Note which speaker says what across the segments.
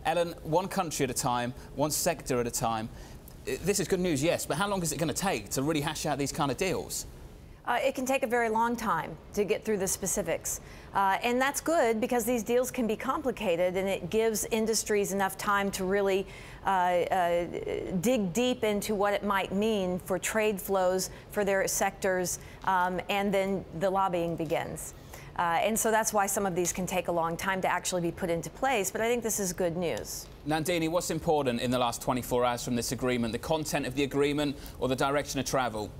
Speaker 1: Ellen, one country at a time, one sector at a time. This is good news, yes, but how long is it going to take to really hash out these kind of deals?
Speaker 2: It can take a very long time to get through the specifics. And that's good because these deals can be complicated, and it gives industries enough time to really dig deep into what it might mean for trade flows for their sectors, and then the lobbying begins. And so that's why some of these can take a long time to actually be put into place, but I think this is good news.
Speaker 1: Nandini, what's important in the last 24 hours from this agreement? The content of the agreement or the direction of travel?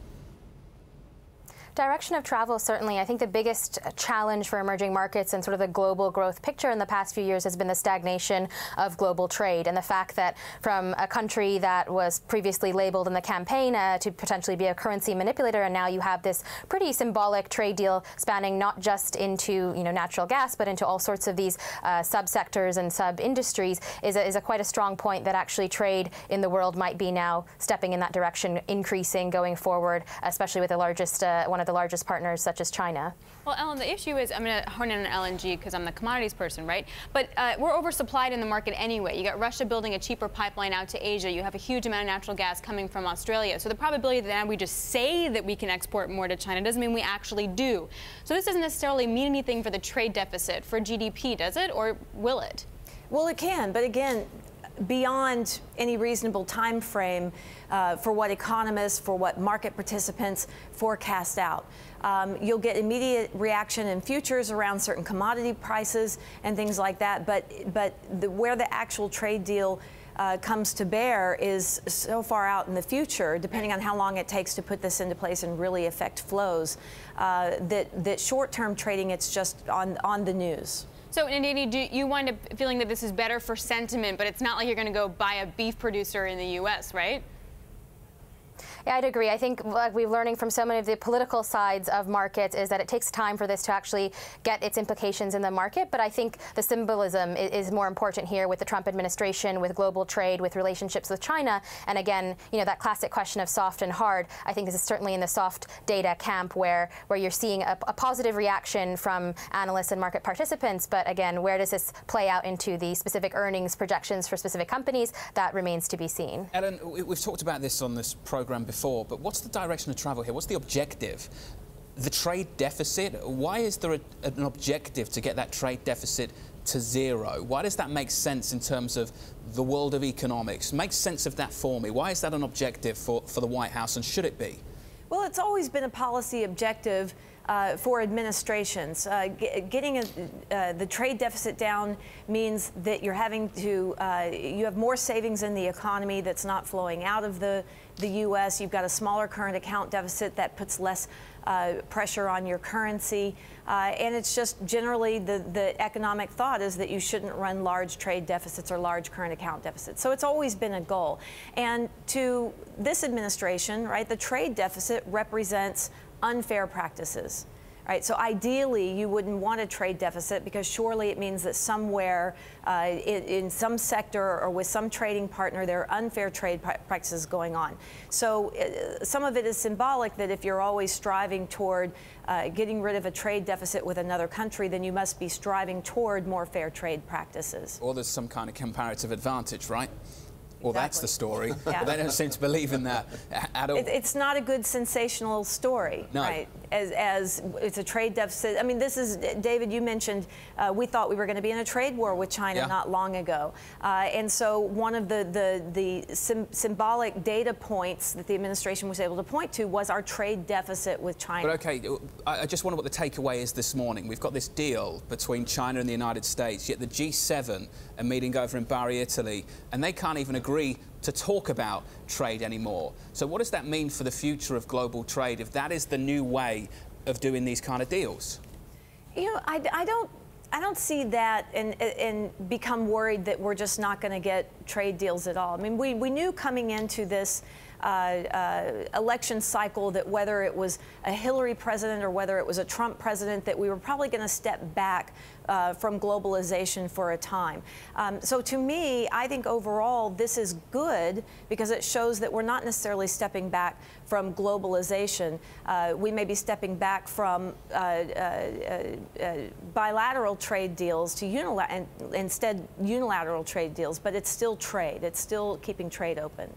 Speaker 3: Direction of travel, certainly. I think the biggest challenge for emerging markets and sort of the global growth picture in the past few years has been the stagnation of global trade, and the fact that from a country that was previously labeled in the campaign to potentially be a currency manipulator, and now you have this pretty symbolic trade deal spanning not just into natural gas, but into all sorts of these subsectors and sub-industries, is a quite a strong point that actually trade in the world might be now stepping in that direction, increasing going forward, especially with the largest one of the largest partners such as China.
Speaker 4: Well, Ellen, the issue is, I'm going to hone in on LNG because I'm the commodities person, right? But we're oversupplied in the market anyway. You got Russia building a cheaper pipeline out to Asia. You have a huge amount of natural gas coming from Australia. So the probability that now we just say that we can export more to China doesn't mean we actually do. So this doesn't necessarily mean anything for the trade deficit, for GDP, does it? Or will it? Well,
Speaker 2: it can, but again, beyond any reasonable time frame for what economists, for what market participants forecast out. You'll get immediate reaction in futures around certain commodity prices and things like that, but where the actual trade deal comes to bear is so far out in the future, depending on how long it takes to put this into place and really affect flows, that short-term trading, it's just on the news.
Speaker 4: So, Nandini, do you wind up feeling that this is better for sentiment, but it's not like you're going to go buy a beef producer in the U.S., right?
Speaker 3: Yeah, I'd agree. I think what we're learning from so many of the political sides of markets is that it takes time for this to actually get its implications in the market. But I think the symbolism is more important here with the Trump administration, with global trade, with relationships with China. And again, that classic question of soft and hard, I think this is certainly in the soft data camp where you're seeing a positive reaction from analysts and market participants. But again, where does this play out into the specific earnings projections for specific companies? That remains to be seen.
Speaker 1: Ellen, we've talked about this on this program before, but what's the direction of travel here? What's the objective? The trade deficit? Why is there an objective to get that trade deficit to zero? Why does that make sense in terms of the world of economics? Make sense of that for me. Why is that an objective for the White House, and should it be?
Speaker 2: Well, it's always been a policy objective for administrations. Getting the trade deficit down means that you're having to, you have more savings in the economy that's not flowing out of the U.S. You've got a smaller current account deficit that puts less pressure on your currency. And it's just generally the economic thought is that you shouldn't run large trade deficits or large current account deficits. So it's always been a goal. And to this administration, right, the trade deficit represents unfair practices. Right, so ideally, you wouldn't want a trade deficit because surely it means that somewhere in some sector or with some trading partner, there are unfair trade practices going on. So some of it is symbolic that if you're always striving toward getting rid of a trade deficit with another country, then you must be striving toward more fair trade practices.
Speaker 1: Or there's some kind of comparative advantage, right? Well,
Speaker 2: exactly.
Speaker 1: That's the story.
Speaker 2: Yeah.
Speaker 1: But they don't seem to believe in that at all.
Speaker 2: It's not a good sensational story,
Speaker 1: no.
Speaker 2: Right? As it's a trade deficit. I mean, this is, David, you mentioned we thought we were going to be in a trade war with China not long ago. And so one of the symbolic data points that the administration was able to point to was our trade deficit with China.
Speaker 1: But OK, I just wonder what the takeaway is this morning. We've got this deal between China and the United States, yet the G7 are meeting over in Bari, Italy, and they can't even agree to talk about trade anymore. So what does that mean for the future of global trade if that is the new way of doing these kind of deals?
Speaker 2: I don't see that and become worried that we're just not going to get trade deals at all. I mean, we knew coming into this election cycle that whether it was a Hillary president or whether it was a Trump president, that we were probably going to step back from globalization for a time. So to me, I think overall this is good because it shows that we're not necessarily stepping back from globalization. We may be stepping back from bilateral trade deals to instead unilateral trade deals, but it's still trade. It's still keeping trade open.